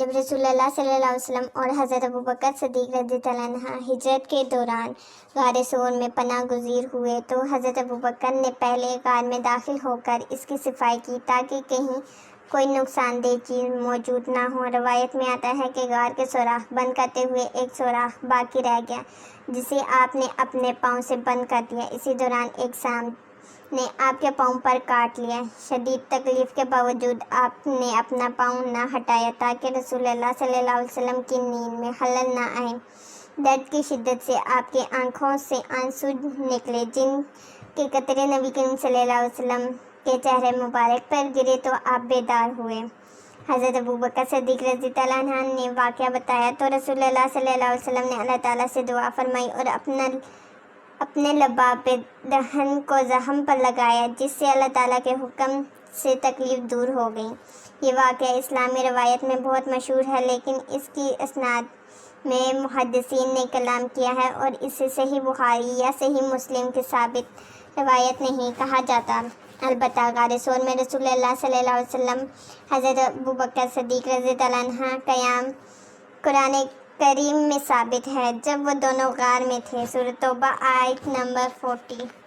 جب رسول اللہ صلی اللہ علیہ وسلم اور حضرت ابوبکر صدیق رضی اللہ عنہ ہجرت کے دوران غار ثور میں پناہ گزیر ہوئے تو حضرت ابوبکر نے پہلے غار میں داخل ہو کر اس کی صفائی کی تاکہ کہیں کوئی نقصان دہ چیز موجود نہ ہو۔ روایت میں آتا ہے کہ غار کے سوراخ بند کرتے ہوئے ایک سوراخ باقی رہ گیا جسے آپ نے اپنے پاؤں سے بند کر دیا۔ اسی دوران ایک سانپ نے آپ کے پاؤں پر کاٹ لیا۔ شدید تکلیف کے باوجود آپ نے اپنا پاؤں نہ ہٹایا تاکہ رسول اللہ صلی اللہ علیہ وسلم کی نیند میں خلل نہ آئے۔ درد کی شدت سے آپ کی آنکھوں سے آنسو نکلے جن کے قطرے نبی کریم صلی اللہ علیہ وسلم کے چہرے مبارک پر گرے تو آپ بیدار ہوئے۔ حضرت ابوبکر صدیق رضی اللہ عنہ نے واقعہ بتایا تو رسول اللہ صلی اللہ علیہ وسلم نے اللہ تعالیٰ سے دعا فرمائی اور اپنے لباب دہن کو زخم پر لگایا جس سے اللہ تعالیٰ کے حکم سے تکلیف دور ہو گئی۔ یہ واقعہ اسلامی روایت میں بہت مشہور ہے لیکن اس کی اسناد میں محدثین نے کلام کیا ہے اور اسے صحیح بخاری یا صحیح مسلم کی ثابت روایت نہیں کہا جاتا۔ البتہ غار ثور میں رسول اللہ صلی اللہ علیہ وسلم حضرت ابوبکر صدیق رضی اللہ عنہ قیام قرآن کریم میں ثابت ہے جب وہ دونوں غار میں تھے۔ سورۃ توبہ آیت نمبر 40۔